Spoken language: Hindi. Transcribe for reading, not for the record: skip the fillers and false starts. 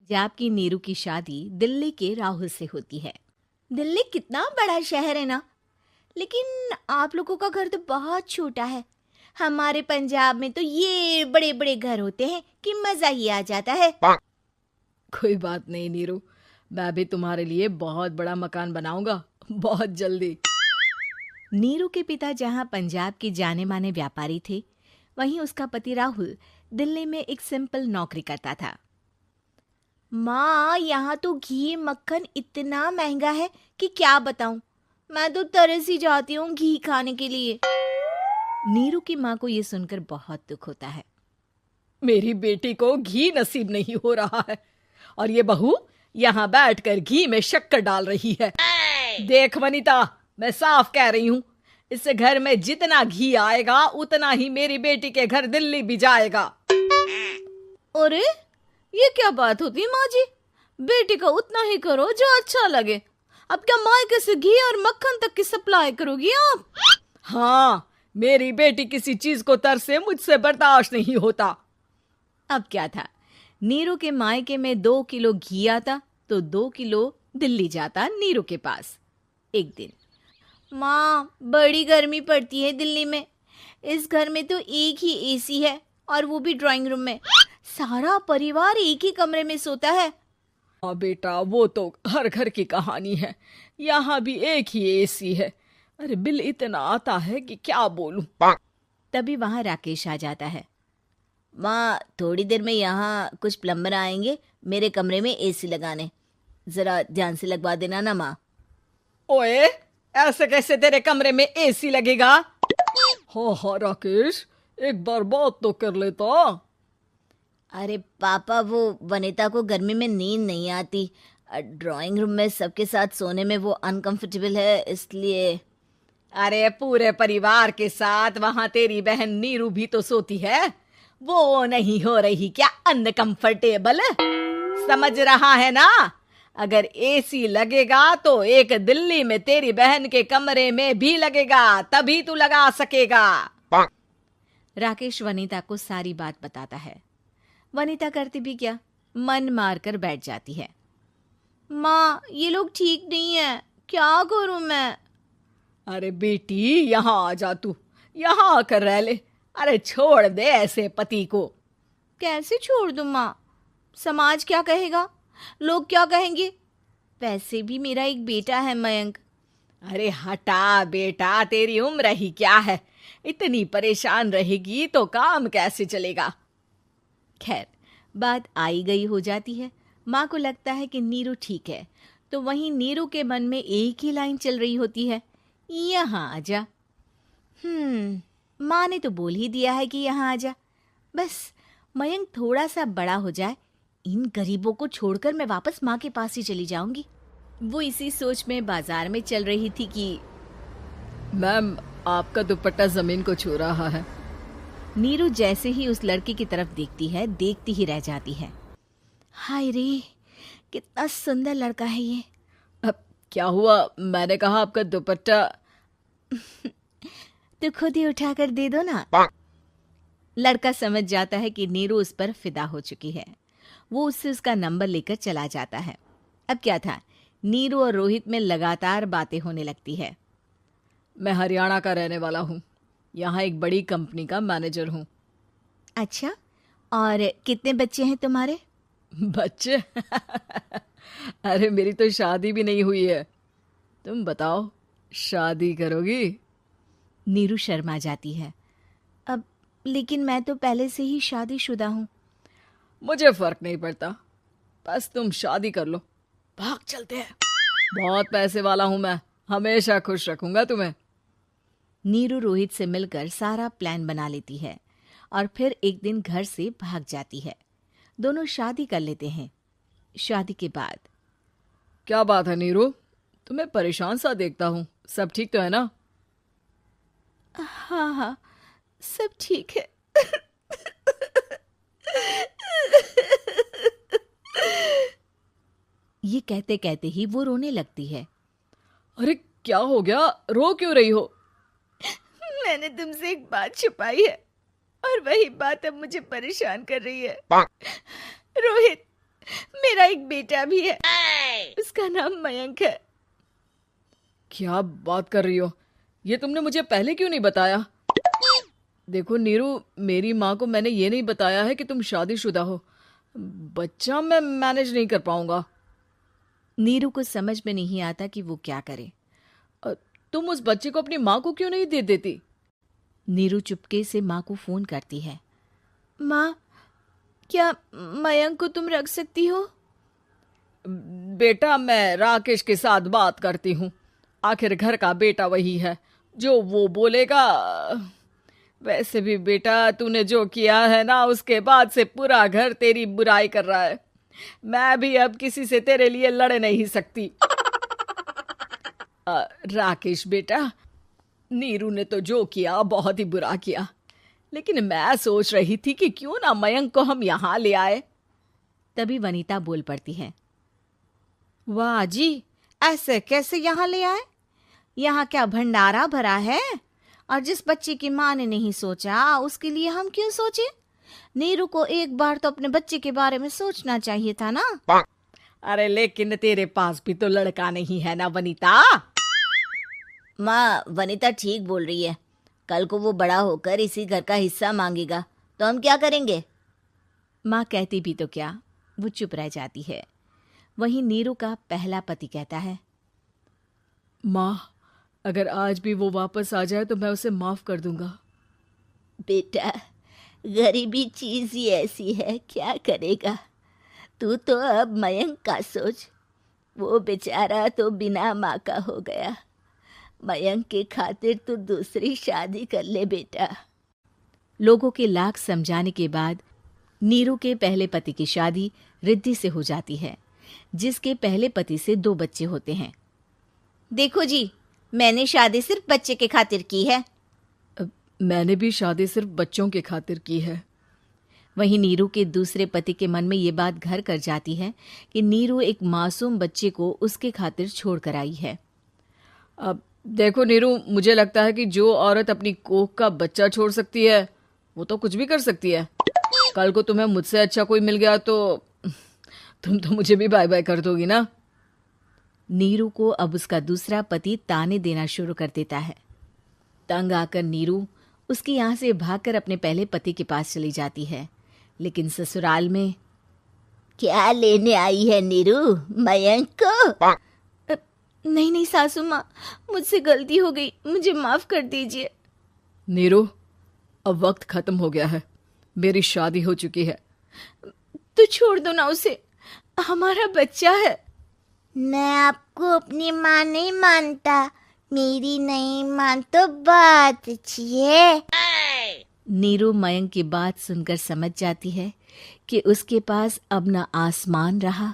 पंजाब की नीरू की शादी दिल्ली के राहुल से होती है। दिल्ली कितना बड़ा शहर है ना, लेकिन आप लोगों का घर तो बहुत छोटा है। हमारे पंजाब में तो ये बड़े बड़े घर होते हैं कि मजा ही आ जाता है। कोई बात नहीं नीरू, मैं भी तुम्हारे लिए बहुत बड़ा मकान बनाऊंगा बहुत जल्दी। नीरू के पिता जहाँ पंजाब के जाने माने व्यापारी थे, वहीं उसका पति राहुल दिल्ली में एक सिंपल नौकरी करता था। माँ, यहाँ तो घी मक्खन इतना महंगा है कि क्या बताऊं। मैं तो तरस ही जाती हूँ घी खाने के लिए। नीरू की माँ को ये सुनकर बहुत दुख होता है। मेरी बेटी को घी नसीब नहीं हो रहा है और ये बहू यहाँ बैठकर घी में शक्कर डाल रही है। देख वनिता, मैं साफ कह रही हूँ, इस घर में जितना घी आएगा उतना ही मेरी बेटी के घर दिल्ली भी जाएगा। अरे ये क्या बात होती है माँ जी? बेटी का उतना ही करो जो अच्छा लगे। अब क्या मायके से घी और मक्खन तक की सप्लाई करोगी आप? हाँ, मेरी बेटी किसी चीज को तरसे मुझसे बर्दाश्त नहीं होता। अब क्या था, नीरू के मायके में 2 किलो घी आता तो 2 किलो दिल्ली जाता नीरू के पास। एक दिन, माँ बड़ी गर्मी पड़ती है दिल्ली में। इस घर में तो एक ही एसी है और वो भी ड्राइंग रूम में। सारा परिवार एक ही कमरे में सोता है। हाँ बेटा, वो तो हर घर की कहानी है। यहाँ भी एक ही एसी है। अरे बिल इतना आता है कि क्या बोलूं। तभी वहां राकेश आ जाता है। माँ, थोड़ी देर में यहाँ कुछ प्लम्बर आएंगे मेरे कमरे में एसी लगाने। जरा ध्यान से लगवा देना ना माँ। ओए, ऐसे कैसे तेरे कमरे में एसी लगेगा? हाँ राकेश, एक बार बात तो कर लेता। अरे पापा, वो वनिता को गर्मी में नींद नहीं आती। ड्राइंग रूम में सबके साथ सोने में वो अनकंफर्टेबल है, इसलिए। अरे पूरे परिवार के साथ वहां तेरी बहन नीरू भी तो सोती है। वो नहीं हो रही क्या अनकंफर्टेबल? समझ रहा है ना? अगर एसी लगेगा तो एक दिल्ली में तेरी बहन के कमरे में भी लगेगा, तभी तू लगा सकेगा। राकेश वनिता को सारी बात बताता है। वनिता करती भी क्या, मन मारकर बैठ जाती है। माँ, ये लोग ठीक नहीं है, क्या करूं मैं? अरे बेटी, यहाँ आ जा, तू यहाँ आकर रह ले। अरे छोड़ दे ऐसे पति को। कैसे छोड़ दूं माँ? समाज क्या कहेगा, लोग क्या कहेंगे? वैसे भी मेरा एक बेटा है मयंक। अरे हटा बेटा, तेरी उम्र ही क्या है, इतनी परेशान रहेगी तो काम कैसे चलेगा। खैर, बात आई गई हो जाती है। माँ को लगता है कि नीरू ठीक है, तो वहीं नीरू के मन में एक ही लाइन चल रही होती है, यहाँ आजा। माँ ने तो बोल ही दिया है कि यहाँ आजा। बस मयंक थोड़ा सा बड़ा हो जाए, इन गरीबों को छोड़कर मैं वापस माँ के पास ही चली जाऊंगी। वो इसी सोच में बाजार में चल रही थी कि मैम, आपका दुपट्टा जमीन को छू रहा है। नीरू जैसे ही उस लड़की की तरफ देखती है, देखती ही रह जाती है। हाय रे, कितना सुंदर लड़का है ये। अब क्या हुआ? मैंने कहा आपका दुपट्टा। तो खुद ही उठाकर दे दो ना। लड़का समझ जाता है कि नीरू उस पर फिदा हो चुकी है। वो उससे उसका नंबर लेकर चला जाता है। अब क्या था, नीरू और रोहित में लगातार बातें होने लगती है। मैं हरियाणा का रहने वाला हूँ, यहाँ एक बड़ी कंपनी का मैनेजर हूँ। अच्छा, और कितने बच्चे हैं तुम्हारे? बच्चे? अरे मेरी तो शादी भी नहीं हुई है। तुम बताओ, शादी करोगी? नीरू शर्मा जाती है। अब लेकिन मैं तो पहले से ही शादीशुदा हूँ। मुझे फर्क नहीं पड़ता, बस तुम शादी कर लो, भाग चलते हैं। बहुत पैसे वाला हूं मैं, हमेशा खुश रखूंगा तुम्हें। नीरू रोहित से मिलकर सारा प्लान बना लेती है और फिर एक दिन घर से भाग जाती है। दोनों शादी कर लेते हैं। शादी के बाद, क्या बात है नीरू, तुम्हें परेशान सा देखता हूँ, सब ठीक तो है ना? हाँ हाँ, सब ठीक है। ये कहते कहते ही वो रोने लगती है। अरे क्या हो गया, रो क्यों रही हो? मैंने तुमसे एक बात छुपाई है और वही बात अब मुझे परेशान कर रही है। रोहित, मेरा एक बेटा भी है, उसका नाम मयंक है। क्या बात कर रही हो? ये तुमने मुझे पहले क्यों नहीं बताया? देखो नीरू, मेरी माँ को मैंने ये नहीं बताया है कि तुम शादीशुदा हो। बच्चा मैं मैनेज नहीं कर पाऊंगा। नीरू को समझ में नहीं आता कि वो क्या करे। तुम उस बच्चे को अपनी माँ को क्यों नहीं दे देती? नीरू चुपके से माँ को फोन करती है। माँ, क्या मयंक को तुम रख सकती हो? बेटा, मैं राकेश के साथ बात करती हूँ। आखिर घर का बेटा वही है, जो वो बोलेगा। वैसे भी बेटा, तूने जो किया है ना, उसके बाद से पूरा घर तेरी बुराई कर रहा है। मैं भी अब किसी से तेरे लिए लड़ नहीं सकती। राकेश बेटा, नीरू ने तो जो किया बहुत ही बुरा किया, लेकिन मैं सोच रही थी कि क्यों ना मयंक को हम यहाँ ले आए। तभी वनीता बोल पड़ती है। वाह जी, ऐसे कैसे यहाँ ले आए? यहाँ क्या भंडारा भरा है? और जिस बच्चे की माँ ने नहीं सोचा, उसके लिए हम क्यों सोचे? नीरू को एक बार तो अपने बच्चे के बारे में सोचना चाहिए था ना। अरे लेकिन तेरे पास भी तो लड़का नहीं है ना वनीता। माँ, वनीता ठीक बोल रही है। कल को वो बड़ा होकर इसी घर का हिस्सा मांगेगा तो हम क्या करेंगे? माँ कहती भी तो क्या, वो चुप रह जाती है। वहीं नीरू का पहला पति कहता है। माँ, अगर आज भी वो वापस आ जाए तो मैं उसे माफ कर दूंगा। बेटा, गरीबी चीज ही ऐसी है, क्या करेगा। तू तो अब मयंक का सोच। वो बेचारा तो बिना माँ का हो गया। मयंक के खातिर तू दूसरी शादी कर ले बेटा। लोगों के लाख समझाने के बाद नीरू के पहले पति की शादी रिद्धि से हो जाती है, जिसके पहले पति से 2 बच्चे होते हैं। देखो जी, मैंने शादी सिर्फ बच्चे के खातिर की है। मैंने भी शादी सिर्फ बच्चों के खातिर की है। वहीं नीरू के दूसरे पति के मन में ये बात घर कर जाती है कि नीरू एक मासूम बच्चे को उसके खातिर छोड़ कर आई है। अब देखो नीरू, मुझे लगता है कि जो औरत अपनी कोख का बच्चा छोड़ सकती है, वो तो कुछ भी कर सकती है। कल को तुम्हें मुझसे अच्छा कोई मिल गया तो तुम तो मुझे भी बाय बाय कर दोगी ना। नीरू को अब उसका दूसरा पति ताने देना शुरू कर देता है। तंग आकर नीरू उसके यहाँ से भागकर अपने पहले पति के पास चली जाती है, लेकिन ससुराल में क्या लेने आई है नीरू, मयंक को? नहीं नहीं सासू माँ, मुझसे गलती हो गई, मुझे माफ कर दीजिए। नीरू, अब वक्त खत्म हो गया है, मेरी शादी हो चुकी है। तो छोड़ दो ना उसे, हमारा बच्चा है। मैं आपको अपनी माँ नहीं मानता। मेरी नहीं मान तो बात अच्छी है। नीरू मयंक की बात सुनकर समझ जाती है कि उसके पास अब न आसमान रहा